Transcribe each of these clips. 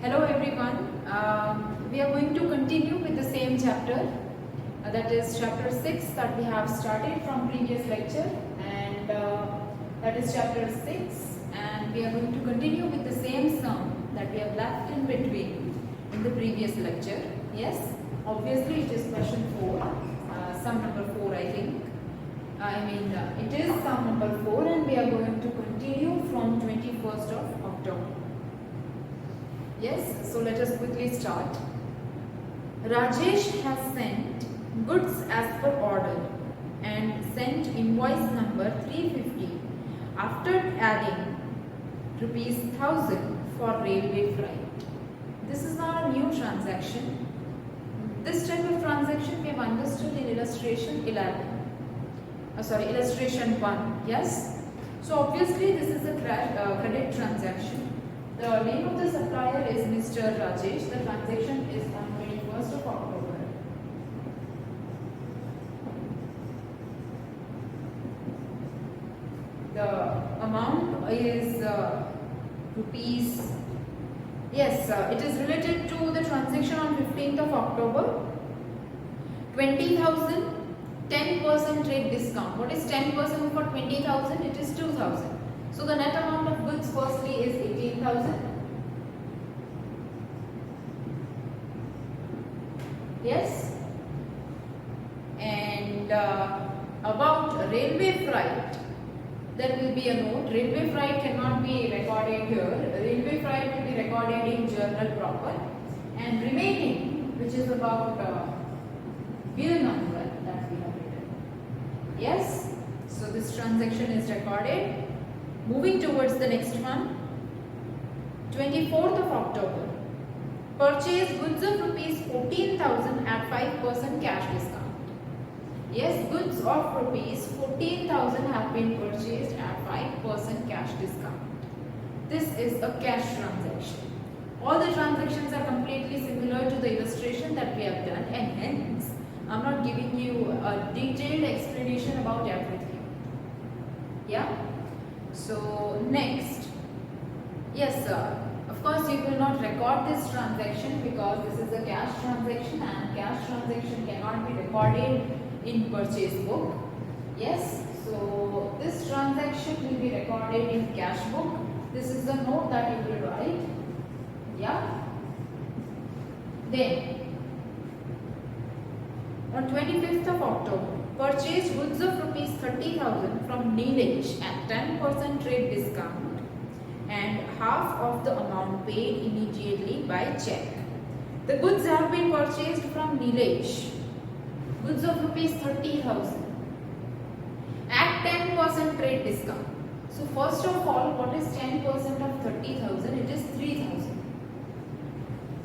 Hello everyone. We are going to continue with the same chapter, that is chapter 6 that we have started from previous lecture, and that is chapter 6, and we are going to continue with the same sum that we have left in between in the previous lecture. Yes, obviously it is question 4, sum number 4 I think. It is sum number 4 and we are going to continue from 21st of October. Yes, so let us quickly start. Rajesh has sent goods as per order and sent invoice number 350 after adding rupees 1000 for railway freight. This is not a new transaction. This type of transaction we have understood in illustration 11. Illustration 1. Yes. So obviously this is a credit transaction. The name of the supplier is Mr. Rajesh. The transaction is on 21st of October. The amount is rupees. Yes, it is related to the transaction on 15th of October. 20,000, 10% trade discount. What is 10% for 20,000? It is 2,000. So the net amount of goods firstly is 18,000. Yes. And about railway freight, there will be a note. Railway freight cannot be recorded here. Railway freight will be recorded in journal proper. And remaining, which is about bill number that we have written. Yes. So this transaction is recorded. Moving towards the next one, 24th of October. Purchase goods of rupees 14,000 at 5% cash discount. Yes, goods of rupees 14,000 have been purchased at 5% cash discount. This is a cash transaction. All the transactions are completely similar to the illustration that we have done, and hence I am not giving you a detailed explanation about everything. Yeah. So next, yes sir, of course you will not record this transaction because this is a cash transaction and cash transaction cannot be recorded in purchase book. Yes, so this transaction will be recorded in cash book. This is the note that you will write. Yeah. Then on 25th of October, purchase goods of rupees 30,000 from Nilesh at 10% trade discount and half of the amount paid immediately by check. The goods have been purchased from Nilesh. Goods of rupees 30,000 at 10% trade discount. So first of all, what is 10% of 30,000? It is 3,000.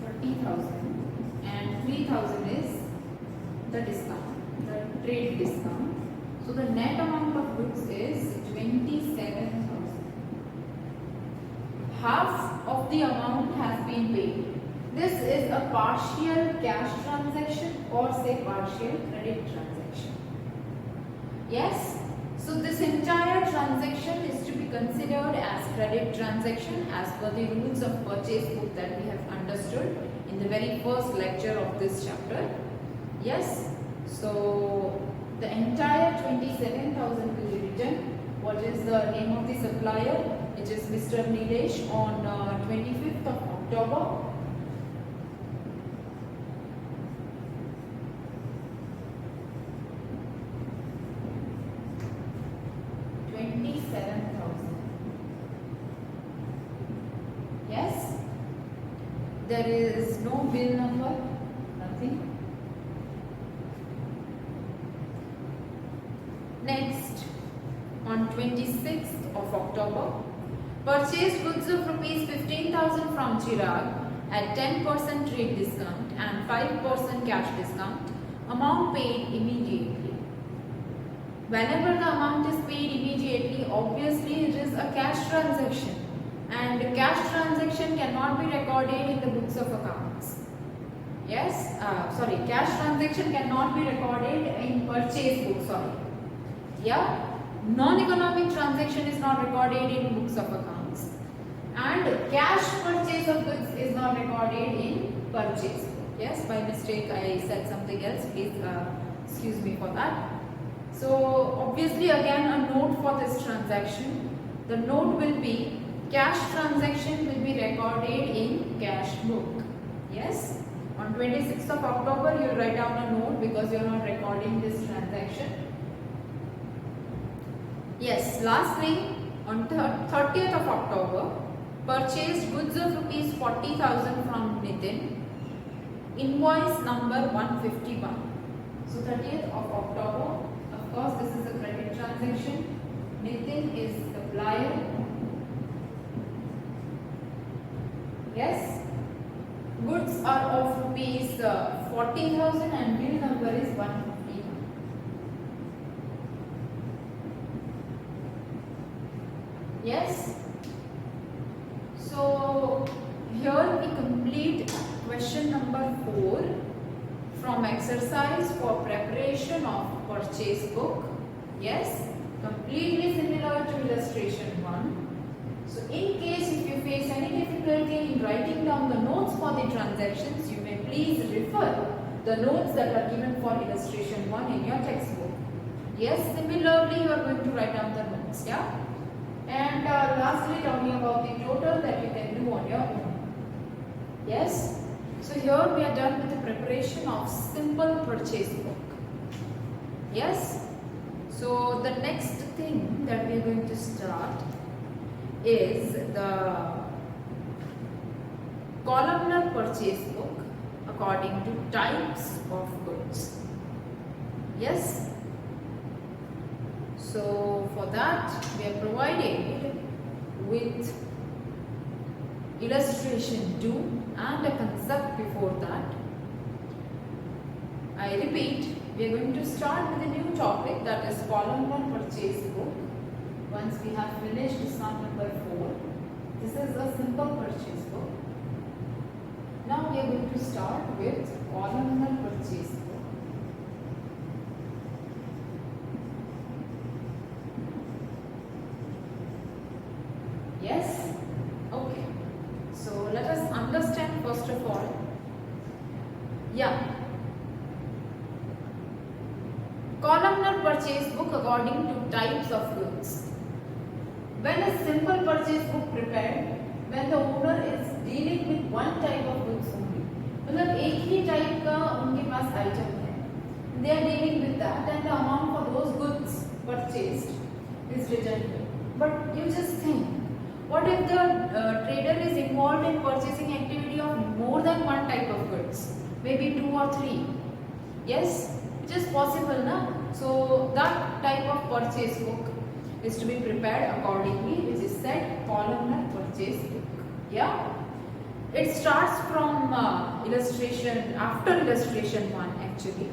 30,000 and 3,000 is the discount, the trade discount. So the net amount of goods is 27,000. Half of the amount has been paid. This is a partial cash transaction or say partial credit transaction. Yes. So this entire transaction is to be considered as credit transaction as per the rules of purchase book that we have understood in the very first lecture of this chapter. Yes, so the entire 27,000 will be written. What is the name of the supplier? It is Mr. Nilesh on 25th of October. Yes, there is no bill number, nothing. Next, on 26th of October, purchased goods of rupees 15,000 from Chirag at 10% trade discount and 5% cash discount. Amount paid immediately. Whenever the amount is paid immediately, obviously it is a cash transaction, and cash transaction cannot be recorded in the books of accounts. Yes, cash transaction cannot be recorded in purchase book. Yeah, non-economic transaction is not recorded in books of accounts, and cash purchase of goods is not recorded purchase book. Yes, by mistake I said something else. Please excuse me for that. So obviously again a note for this transaction. The note will be cash transaction will be recorded in cash book. Yes. On 26th of October you will write down a note because you are not recording this transaction. Yes. Lastly, on 30th of October, purchased goods of rupees 40,000 from Nitin. Invoice number 151. So 30th of October. Of course, this is a credit transaction. Nitin is supplier. Yes. Goods are of rupees 40,000 and bill number is 151. Yes. So here we complete question number 4 from exercise for preparation of purchase book. Yes, completely similar to illustration 1. So in case if you face any difficulty in writing down the notes for the transactions, you may please refer the notes that are given for illustration 1 in your textbook. Yes, similarly you are going to write down the notes. Yeah. And lastly, talking about the total that you can do on your own. Yes. So here we are done with the preparation of simple purchase book. Yes. So the next thing that we are going to start is the columnar purchase book according to types of goods. Yes. So for that we are provided with illustration 2 and a concept before that. I repeat, we are going to start with a new topic, that is columnar purchase book. Once we have finished sum number 4, this is a simple purchase book. Now we are going to start with columnar purchase book. Yes? Okay. So let us understand first of all. Yeah. Columnar purchase book according to types of goods. When a simple purchase book prepared, when the owner is dealing with one type of goods only, मतलब एक ही type का उनके पास item है, they are dealing with that and the amount for those goods purchased is written here. But you just think, what if the trader is involved in purchasing activity of more than one type of goods, maybe 2 or 3? Yes, it is possible, na? So that type of purchase book is to be prepared accordingly, which is said columnar purchase book. Yeah, it starts from illustration, after illustration 1 actually.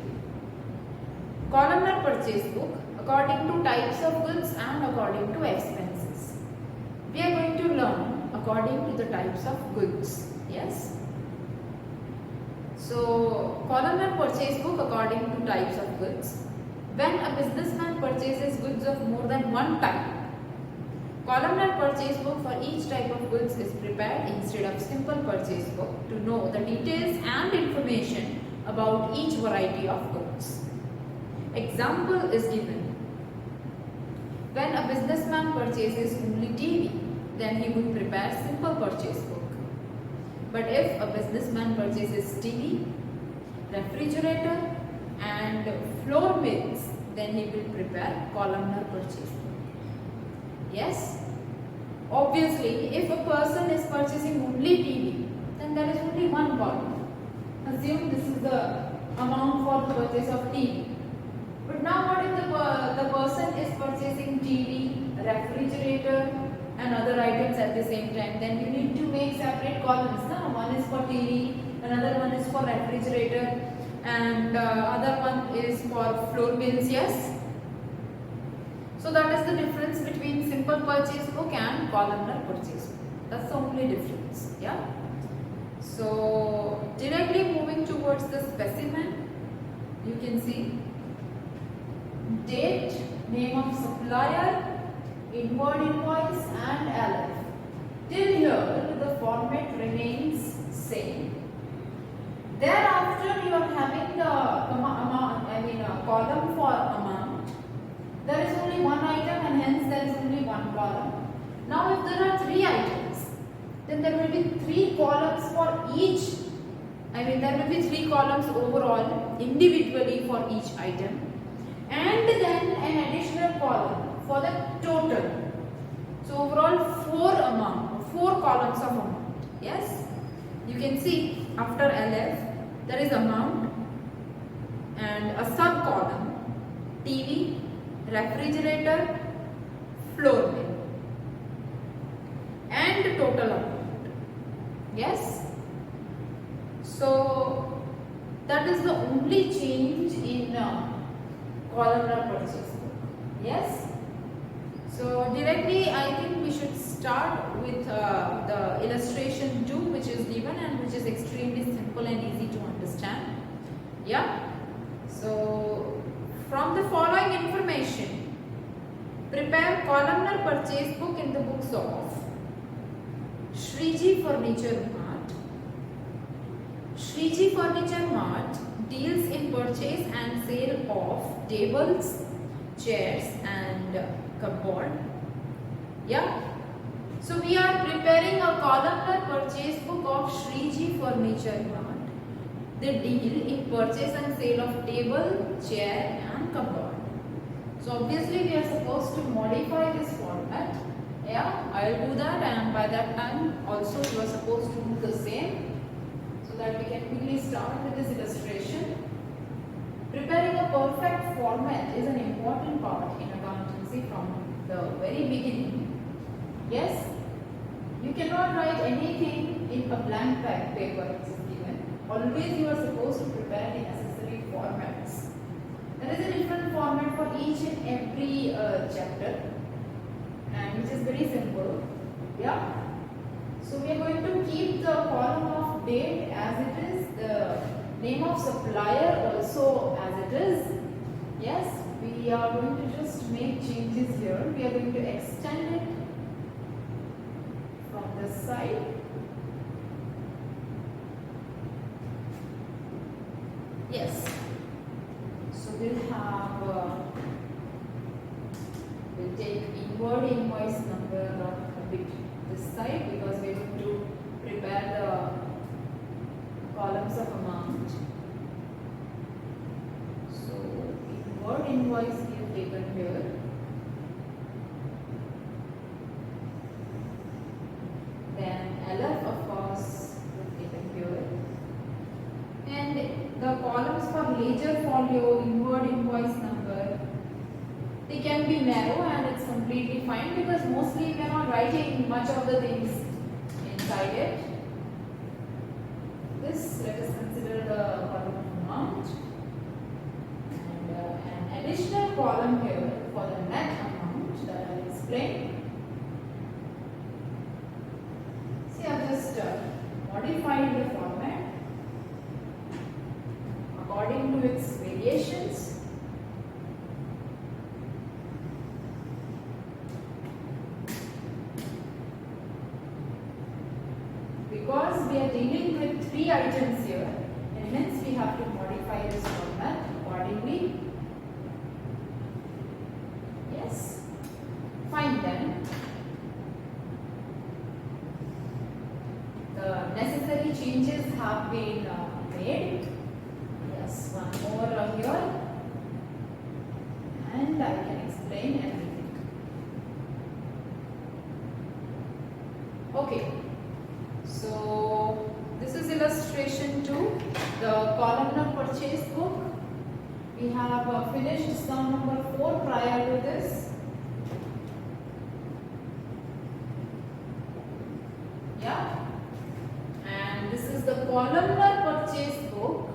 Columnar purchase book according to types of goods and according to expenses. We are going to learn according to the types of goods. Yes. So columnar purchase book according to types of goods. When a businessman purchases goods of more than one type, columnar purchase book for each type of goods is prepared instead of simple purchase book to know the details and information about each variety of goods. Example is given. When a businessman purchases only TV, then he would prepare simple purchase book. But if a businessman purchases TV, refrigerator and floor mills, then he will prepare columnar purchase book. Yes? Obviously, if a person is purchasing only TV, then there is only one column. Assume this is the amount for the purchase of TV. But now what if the person is purchasing TV, refrigerator and other items at the same time? Then you need to make separate columns. No? One is for TV, another one is for refrigerator and other one is for floor mills. Yes? So that is the difference between simple purchase book and columnar purchase book. That's the only difference. Yeah? So directly moving towards the specimen, you can see date, name of supplier, inward invoice and LF. Till here the format remains same. Now if there are 3 items, then there will be 3 columns for each. There will be 3 columns overall individually for each item, and then an additional column for the total. So overall 4 columns of amount. Yes, you can see after LF there is amount and a sub column TV, refrigerator, floor bill, and total amount. Yes, so that is the only change in columnar purchase book. Yes, so directly I think we should start with the illustration 2, which is given and which is extremely simple and easy to understand. Yeah, so from the following information, prepare columnar purchase book in the books of Shriji Furniture Mart. Shriji Furniture Mart deals in purchase and sale of tables, chairs and cupboard. Yeah. So we are preparing a columnar purchase book of Shriji Furniture Mart. They deal in purchase and sale of table, chair and cupboard. So obviously we are supposed to modify this format. Yeah, I will do that, and by that time also you are supposed to do the same, so that we can quickly start with this illustration. Preparing a perfect format is an important part in accountancy from the very beginning. Yes, you cannot write anything in a blank paper which is given. Always you are supposed to prepare the necessary formats. There is a different format for each and every chapter, and which is very simple. Yeah. So we are going to keep the column of date as it is, the name of supplier also as it is. Yes, we are going to just make changes here. We are going to extend it from this side. Yes. So we'll take inward invoice number a bit this side, because we are going to prepare the columns of amount. So inward invoice we have taken here. Then LF of course we have taken here. And the columns for ledger folio, inward invoice number, they can be narrow and it's completely fine, because mostly we are not writing much of the things inside it. This, let us consider the column of amount, and an additional column here for the net amount that I will explain. See, I have just modified the format according to its variations. Because we are dealing with 3 items here, and hence we have to modify this format accordingly. Yes, fine then. The necessary changes have been made. Yes, one more here, and I can explain everything. Okay. So this is illustration 2, the columnar purchase book. We have finished sum number 4 prior to this. Yeah, and this is the columnar purchase book.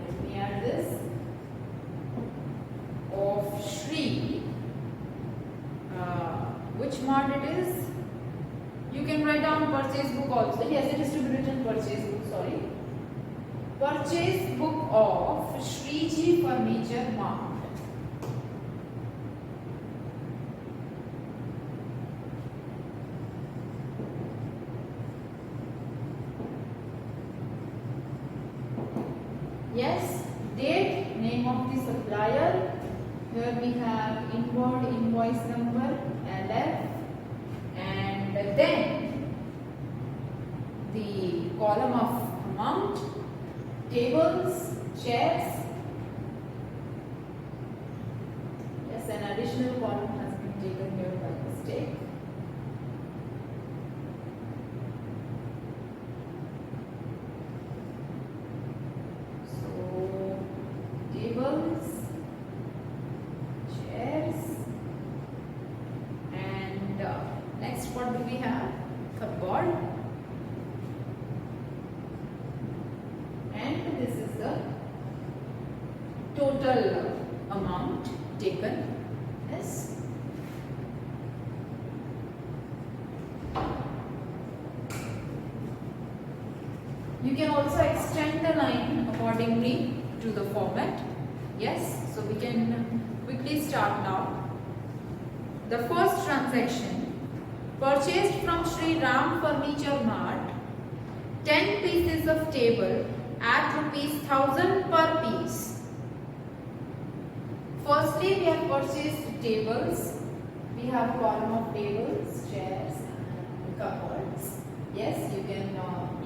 Let me add this, of Shri. Which mart it is? You can write down purchase book also. Yes, it is to be written purchase book, sorry. Purchase book of Shriji Furniture Mart. Yes, date, name of the supplier. Here we have inward invoice number, LF. Then the column of amount, tables, chairs. Yes, an additional column has been taken here by mistake. So, tables, chairs, and next what do we have? Cupboard. And this is the total amount taken. Yes. You can also extend the line accordingly to the format. Yes, so we can quickly start now. The first transaction, purchased from Sri Ram Furniture Mart 10 pieces of table at ₹1000 per piece. Firstly, we have purchased tables. We have column of tables, chairs, and cupboards. Yes, you can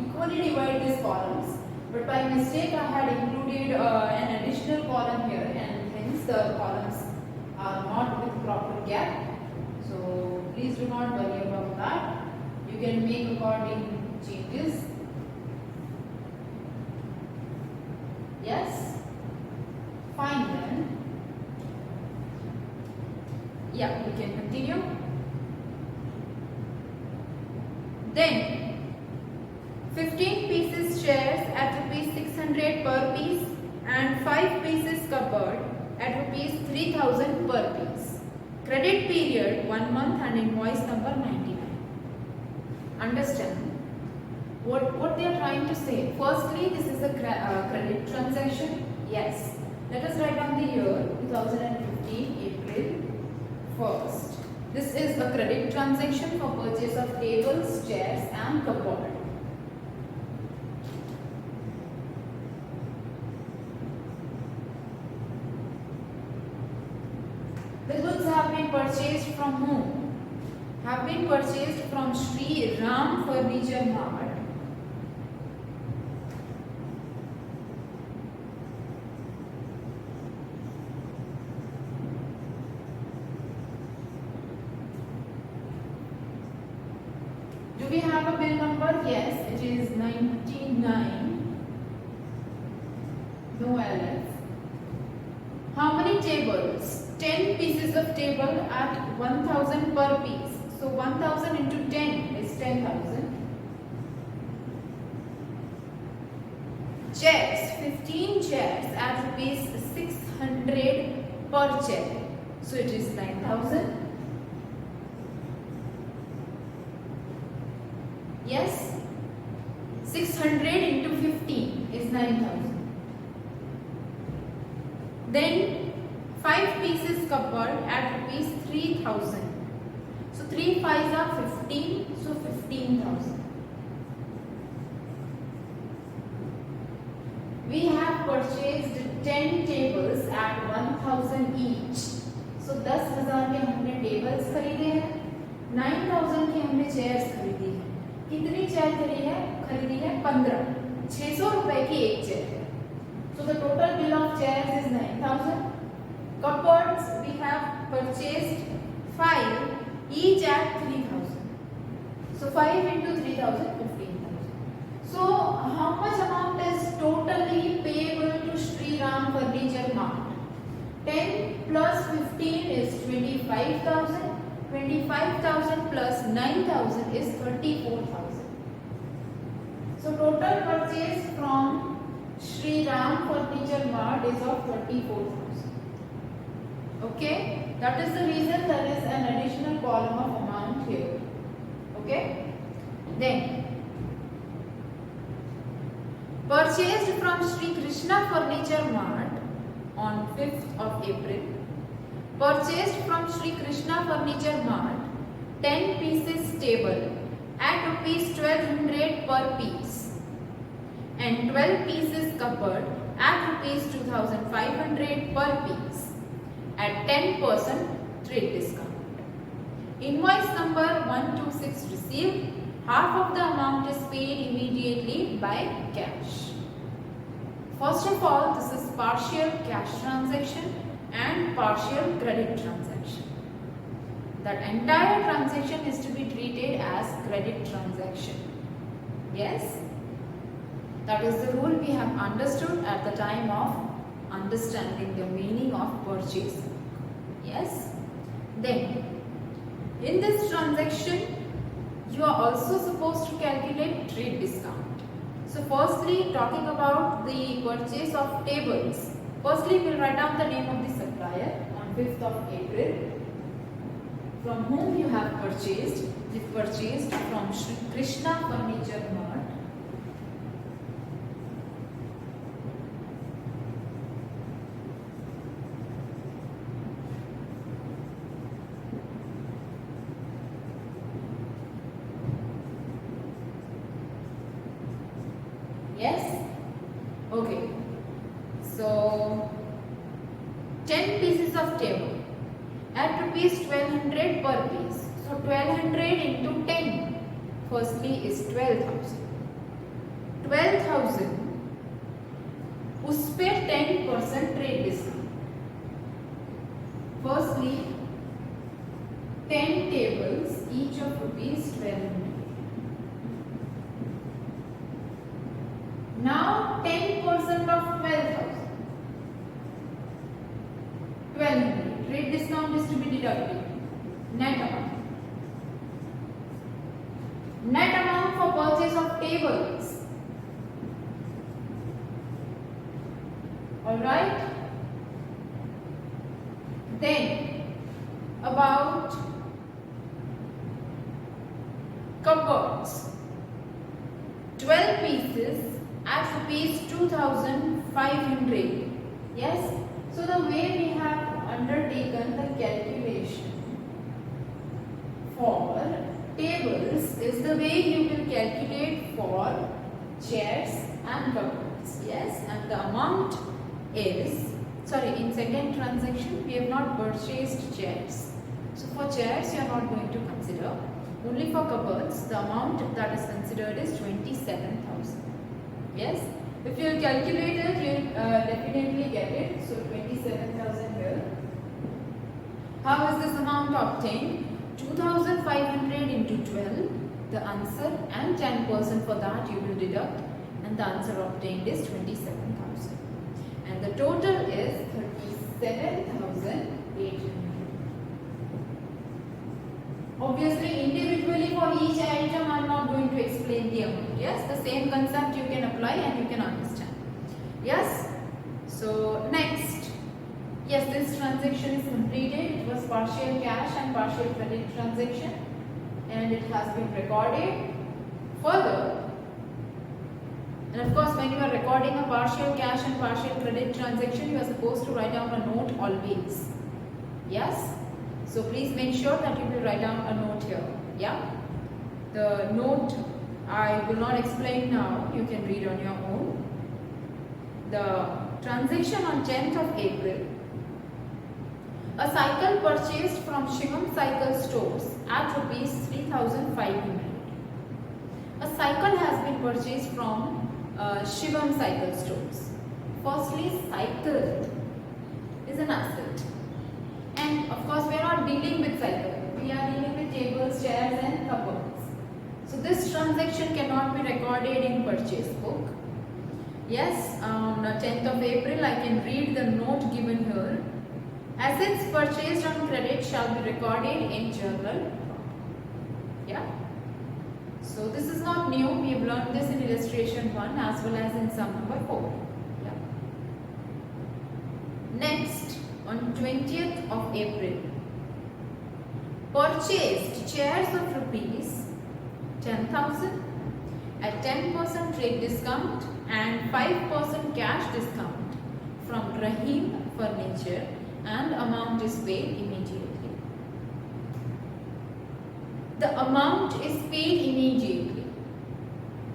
equally divide these columns, but by mistake I had included an additional column here, and hence the columns are not with proper gap. So please do not worry about that. You can make according changes. Yes, fine then. Yeah, we can continue. Then 15 pieces chairs at ₹600 per piece and 5 pieces cupboard at ₹3000 per piece. Credit period 1 month and invoice number 99. Understand what they are trying to say? Firstly, this is a credit transaction. Yes. Let us write down the year 2015 April 1st. This is a credit transaction for purchase of tables, chairs and cupboard. The goods have been purchased from whom? Have been purchased from Sri Ram Furniture Mart. Do we have a bill number? Yes, it is 99. No LF. How many tables? 10 pieces of table at 1000 per piece. So 1000 into 10 is 10,000. Chairs, 15 chairs at ₹600 per chair. So it is 9,000. Yes, 600 into 15 is 9,000. Then 5 pieces cupboard at ₹3,000. So 3 5s are 15, so 15,000. We have purchased 10 tables at 1,000 each. So 10,000 के हमने tables खरीदे हैं, 9,000 की हमने chairs खरीदी है. कितनी chair खरीदी है 15. 600 रुपए की एक चेयर है. So the total bill of chairs is 9,000. Cupboards we have purchased 5 each at 3,000. So 5 into 3,000 15,000. So how much amount is totally payable to Sri Ram Furniture Mart? 10 plus 15 is 25,000. 25,000 plus 9,000 is 34,000. So total purchase from Sri Ram Furniture Mart is of 34,000. Okay, that is the reason there is an additional column of amount here. Okay, then purchased from Sri Krishna Furniture Mart on 5th of April. Purchased from Sri Krishna Furniture Mart 10 pieces table at ₹1,200 per piece and 12 pieces cupboard at ₹2,500 per piece at 10% trade discount. Invoice number 126 received. Half of the amount is paid immediately by cash. First of all, this is partial cash transaction and partial credit transaction. That entire transaction is to be treated as credit transaction. Yes? That is the rule we have understood at the time of understanding the meaning of purchase. Yes? Then, in this transaction, you are also supposed to calculate trade discount. So firstly, talking about the purchase of tables. Firstly, we will write down the name of the supplier on 5th of April. From whom you have purchased? You purchased from Shri Krishna Furniture Mart. Yes? Okay. So 10 pieces of table at rupees 1200 per piece. So 1200 into 10 firstly is 12,000. 12,000 उस पे 10% trade discount. Firstly 10 tables each of rupees 1200. Now 10% of 12,000. 1200. Trade discount is to be deducted. Net amount. Net amount for purchase of tables. Alright. Then about cupboards. 12 pieces at rupees 2,500. Yes? So the way we have undertaken the calculation for tables is the way you will calculate for chairs and cupboards. Yes? And the amount is, sorry, in second transaction we have not purchased chairs. So for chairs you are not going to consider. Only for cupboards the amount that is considered is 27,000. Yes? If you calculate it, you will definitely get it. So 27,000 here. How is this amount obtained? 2,500 into 12, the answer, and 10% for that you will deduct, and the answer obtained is 27,000. And the total is 37,800. Obviously, individually for each item I am not going to explain the amount. Yes, the same concept you can apply and you can understand. Yes. So next, yes, this transaction is completed. It was partial cash and partial credit transaction, and it has been recorded. Further, and of course, when you are recording a partial cash and partial credit transaction, you are supposed to write down a note always. Yes. So please make sure that you will write down a note here. Yeah. The note I will not explain now. You can read on your own. The transaction on 10th of April. A cycle purchased from Shivam Cycle Stores at rupees 3,500. A cycle has been purchased from Shivam Cycle Stores. Firstly, cycle is an asset. And of course, we are not dealing with cycle. We are dealing with tables, chairs and cupboards. So this transaction cannot be recorded in purchase book. Yes, on 10th of April, I can read the note given here. Assets purchased on credit shall be recorded in journal. Yeah. So this is not new. We have learned this in illustration 1 as well as in sum number 4. Yeah. Next, on 20th of April, purchased chairs of rupees 10,000 at 10% trade discount and 5% cash discount from Rahim Furniture, and amount is paid immediately. The amount is paid immediately.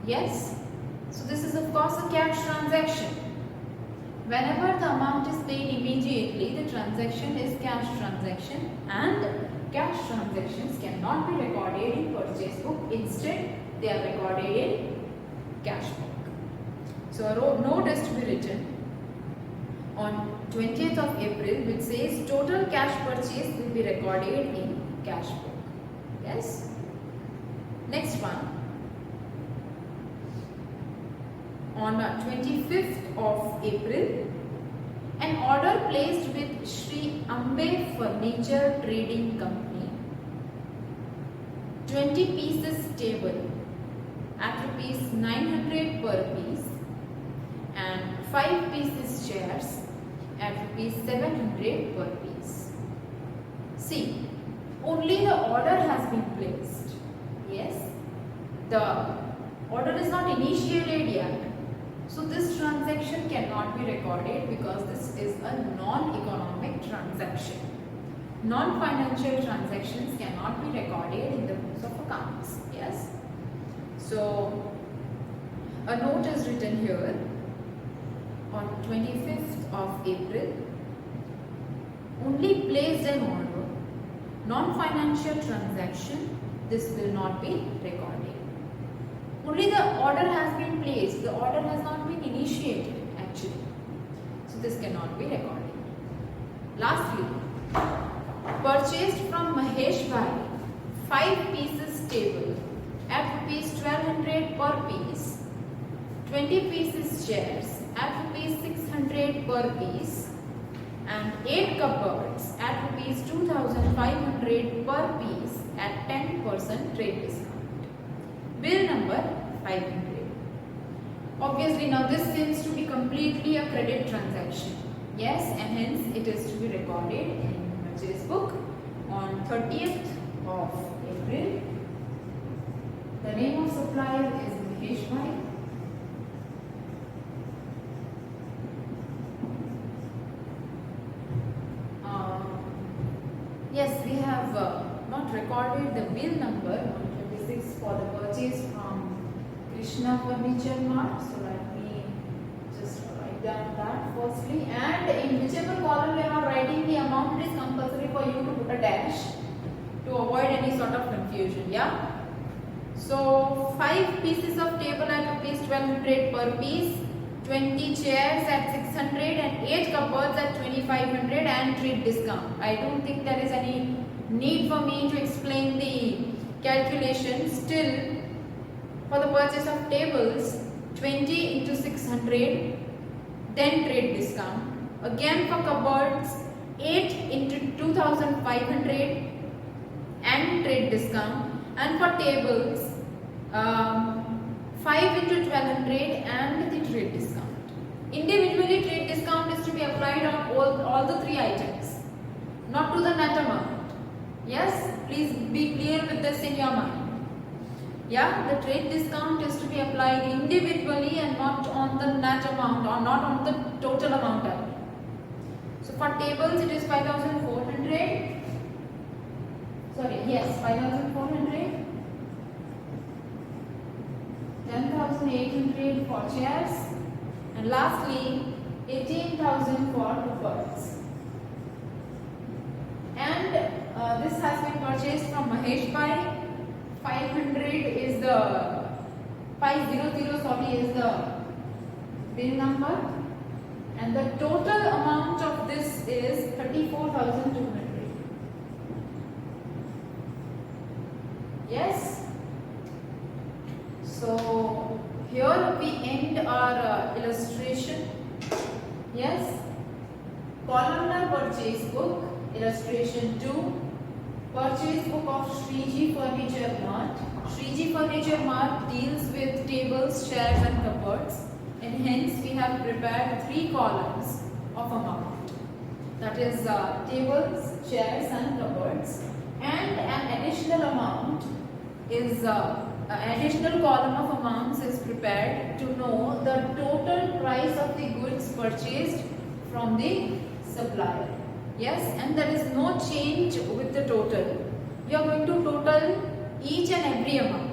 Yes. So this is of course a cash transaction. Whenever the amount is paid immediately, the transaction is cash transaction, and cash transactions cannot be recorded in purchase book. Instead, they are recorded in cash book. So a note is to be written on 20th of April which says total cash purchase will be recorded in cash book. Yes. Next one. On 25th of April, an order placed with Sri Ambe Furniture Trading Company, 20 pieces table at rupees 900 per piece and 5 pieces chairs at rupees 700 per piece. See, only the order has been placed. Yes, the order is not initiated yet. So this transaction cannot be recorded because this is a non-economic transaction. Non-financial transactions cannot be recorded in the books of accounts. Yes. So a note is written here on 25th of April. Only placed an order, non-financial transaction, this will not be recorded. Only the order has been placed, the order has not been initiated actually. So this cannot be recorded. Lastly, purchased from Mahesh Bhai 5 pieces table at rupees 1200 per piece, 20 pieces chairs at rupees 600 per piece and 8 cupboards at rupees 2500 per piece at 10% trade discount. Bill number 500. Obviously now this seems to be completely a credit transaction. Yes, and hence it is to be recorded in purchase book on 30th of April. The name of supplier is Mahesh Bhai. Yes, we have not recorded the bill number 126 for the purchase from Krishna Furniture Mart. So let me just write down that firstly. And in whichever column we are not writing the amount, it is compulsory for you to put a dash to avoid any sort of confusion. Yeah. So 5 pieces of table at rupees 1200 per piece, 20 chairs at 600 and 8 cupboards at 2500 and trade discount. I don't think there is any need for me to explain the calculation. Still, for the purchase of tables, 20 into 600, then trade discount. Again for cupboards, 8 into 2500 and trade discount. And for tables, 5 into 1200 and the trade discount. Individually, trade discount is to be applied on all the 3 items, not to the net amount. Yes, please be clear with this in your mind. Yeah, the trade discount is to be applied individually and not on the net amount or not on the total amount. So for tables, it is 5,400. Sorry, yes, 5,400. 10,800 for chairs, and lastly 18,000 for cupboards. And this has been purchased from Mahesh Bhai. 500 is the 500 sorry is the bill number, and the total amount of this is 34,200. Yes. So here we end our illustration. Yes. Columnar purchase book, illustration 2. Purchase book of Shriji Furniture Mart. Shriji Furniture Mart deals with tables, chairs and cupboards, and hence we have prepared 3 columns of amount. That is tables, chairs and cupboards, and an additional amount is an additional column of amounts is prepared to know the total price of the goods purchased from the supplier. Yes, and there is no change with the total. We are going to total each and every amount.